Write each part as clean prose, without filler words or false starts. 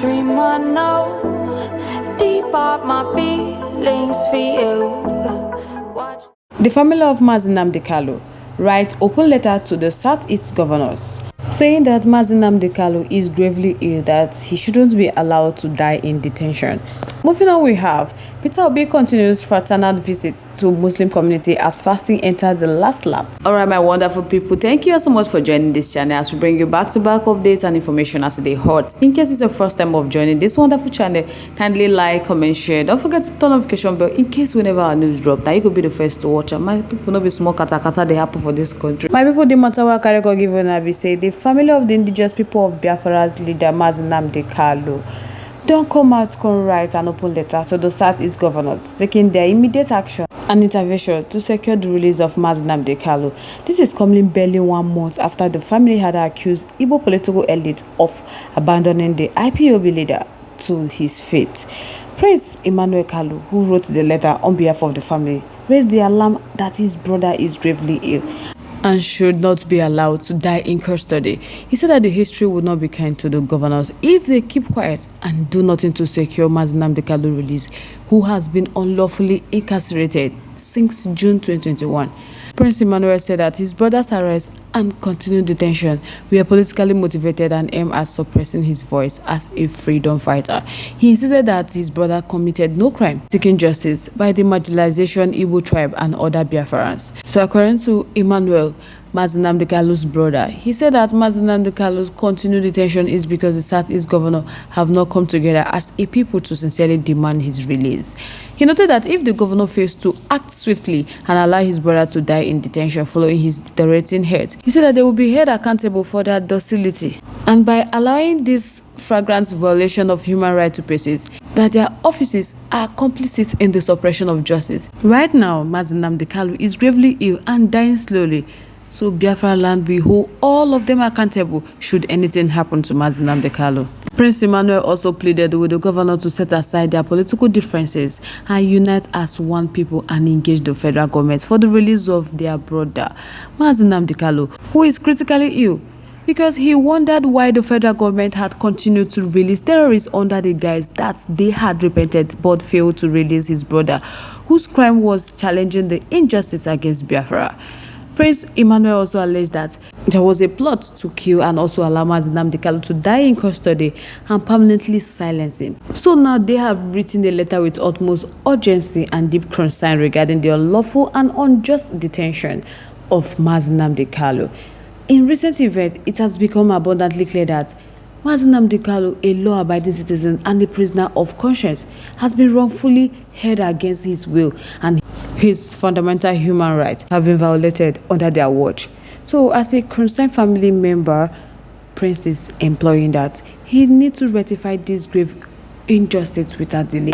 dream I know deep up my feelings for you. Watch. The family of Nnamdi write open letter to the CĽY0UT governors, saying that Nnamdi is gravely ill, that he shouldn't be allowed to die in detention. Moving on, we have Peter Obi continues fraternal visit to Muslim community as fasting entered the last lap. Alright, my wonderful people, thank you so much for joining this channel as we bring you back-to-back updates and information as they hot. In case it's your first time of joining this wonderful channel, kindly like, comment, share. Don't forget to turn notification bell in case whenever our news drop, that you could be the first to watch. My people, no be small kata they happen for this country. My people, the matter what Kareko give Nnamdi say the family of the indigenous people of Biafra's leader Nnamdi don't come out, come write an open letter to the CĽY0UT governors seeking their immediate action and intervention to secure the release of Nnamdi. This is coming barely 1 month after the family had accused Igbo political elite of abandoning the IPOB leader to his fate. Prince Emmanuel Kalu, who wrote the letter on behalf of the family, raised the alarm that his brother is gravely ill and should not be allowed to die in custody. He said that the history would not be kind to the governors if they keep quiet and do nothing to secure Nnamdi release, who has been unlawfully incarcerated since June 2021. Prince Emmanuel said that his brother's arrest and continued detention were politically motivated and aimed at suppressing his voice as a freedom fighter. He insisted that his brother committed no crime, seeking justice by the marginalization Igbo tribe and other Biafrans. So according to Emmanuel, Nnamdi's brother, he said that Nnamdi's continued detention is because the CĽY0UT governor have not come together as a people to sincerely demand his release. He noted that if the governor fails to act swiftly and allow his brother to die in detention following his deteriorating health, he said that they will be held accountable for their docility. And by allowing this flagrant violation of human rights to persist, that their offices are complicit in the suppression of justice. Right now, Nnamdi is gravely ill and dying slowly. So Biafra land will hold all of them accountable should anything happen to Nnamdi. Prince Emmanuel also pleaded with the governor to set aside their political differences and unite as one people and engage the federal government for the release of their brother, Nnamdi, who is critically ill, because he wondered why the federal government had continued to release terrorists under the guise that they had repented but failed to release his brother, whose crime was challenging the injustice against Biafra. Prince Emmanuel also alleged that there was a plot to kill and also allow Nnamdi to die in custody and permanently silence him. So now they have written a letter with utmost urgency and deep concern regarding the unlawful and unjust detention of Nnamdi. In recent events, it has become abundantly clear that Nnamdi, a law-abiding citizen and a prisoner of conscience, has been wrongfully held against his will, and his fundamental human rights have been violated under their watch. So as a concerned family member, Prince is imploring that he needs to rectify this grave injustice without delay,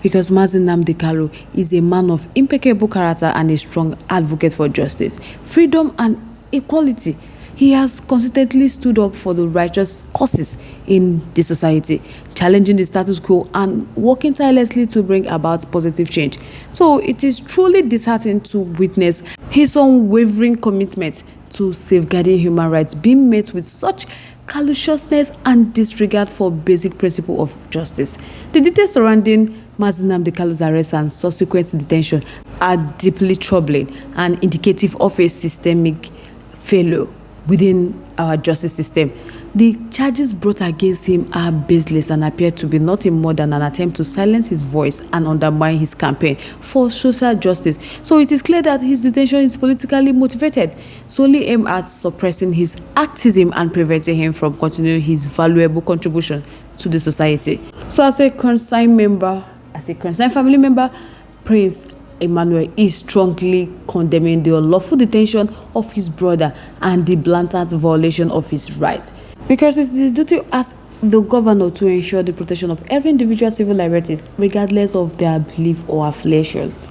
because Nnamdi is a man of impeccable character and a strong advocate for justice, freedom and equality. He has consistently stood up for the righteous causes in the society, challenging the status quo and working tirelessly to bring about positive change. So it is truly disheartening to witness his unwavering commitment to safeguarding human rights being met with such callousness and disregard for basic principle of justice. The details surrounding Nnamdi's arrest and subsequent detention are deeply troubling and indicative of a systemic failure within our justice system. The charges brought against him are baseless and appear to be nothing more than an attempt to silence his voice and undermine his campaign for social justice. So it is clear that his detention is politically motivated, solely aimed at suppressing his activism and preventing him from continuing his valuable contribution to the society. So as a concerned family member, Prince Emmanuel is strongly condemning the unlawful detention of his brother and the blatant violation of his rights, because it is his duty as the governor to ensure the protection of every individual civil liberties regardless of their belief or affiliations.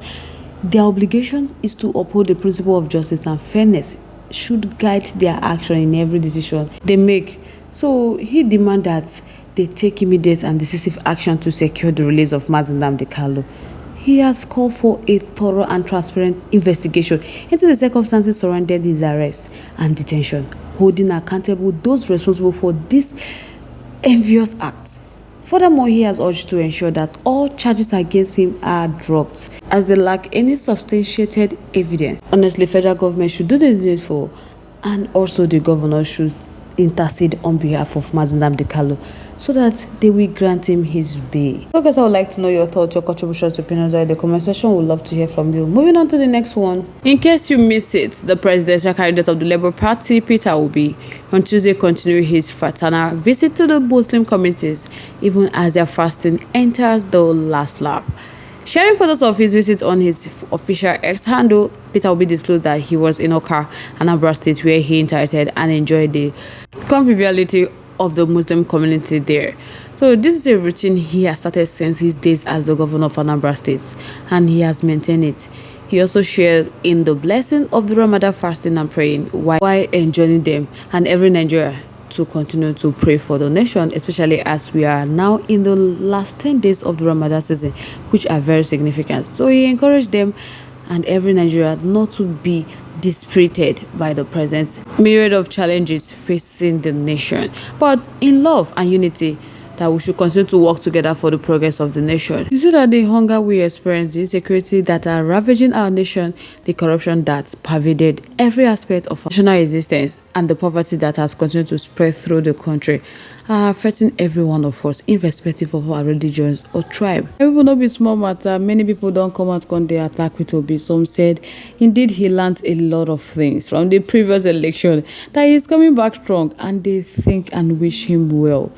Their obligation is to uphold the principle of justice and fairness should guide their action in every decision they make. So he demands that they take immediate and decisive action to secure the release of Nnamdi. He has called for a thorough and transparent investigation into the circumstances surrounding his arrest and detention, holding accountable those responsible for this envious act. Furthermore, he has urged to ensure that all charges against him are dropped as they lack any substantiated evidence. Honestly, federal government should do the needful, and also the governor should intercede on behalf of Nnamdi Kanu so that they will grant him his bail. So guys, I would like to know your thoughts, your contributions, opinions in the comment section. We'd love to hear from you. Moving on to the next one. In case you missed it, the presidential candidate of the Labour Party, Peter Obi, on Tuesday continued his fraternal visit to the Muslim communities, even as their fasting enters the last lap. Sharing photos of his visit on his official X handle, Peter Obi disclosed that he was in Oka, Anambra State, where he interacted and enjoyed the conviviality of the Muslim community there. So this is a routine he has started since his days as the governor of Anambra State, and he has maintained it. He also shared in the blessing of the Ramadan fasting and praying while enjoying them, and every Nigerian to continue to pray for the nation, especially as we are now in the last 10 days of the Ramadan season, which are very significant. So he encouraged them and every Nigerian not to be dispirited by the present myriad of challenges facing the nation, but in love and unity, that we should continue to work together for the progress of the nation. You see that the hunger we experience, the insecurity that are ravaging our nation, the corruption that pervaded every aspect of our national existence, and the poverty that has continued to spread through the country are affecting every one of us, irrespective of our religion or tribe. It will not be small matter. Many people don't come out on the attack with Obi. Some said, indeed, he learned a lot of things from the previous election, that he is coming back strong, and they think and wish him well.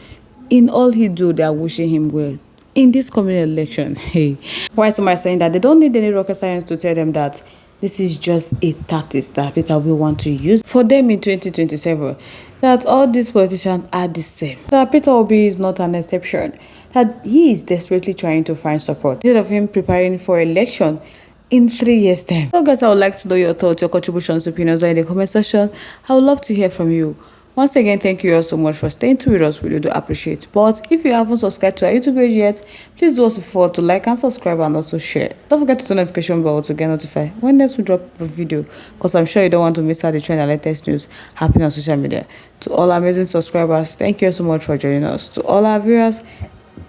In all he do, they are wishing him well in this coming election. Hey, why some are saying that they don't need any rocket science to tell them that this is just a tactic that Peter will want to use for them in 2027. That all these politicians are the same. That Peter Obi is not an exception. That he is desperately trying to find support instead of him preparing for election in 3 years' time. So guys, I would like to know your thoughts, your contributions, opinions in the comment section. I would love to hear from you. Once again, thank you all so much for staying tuned with us. We really do appreciate it. But if you haven't subscribed to our YouTube page yet, please do us a favor to like and subscribe and also share. Don't forget to turn the notification bell to get notified when next we drop a video, because I'm sure you don't want to miss out the trend and latest news happening on social media. To all our amazing subscribers, thank you so much for joining us. To all our viewers,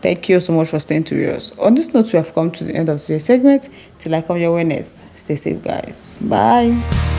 thank you so much for staying tuned with us. On this note, we have come to the end of today's segment. Till I come your way next, stay safe, guys. Bye.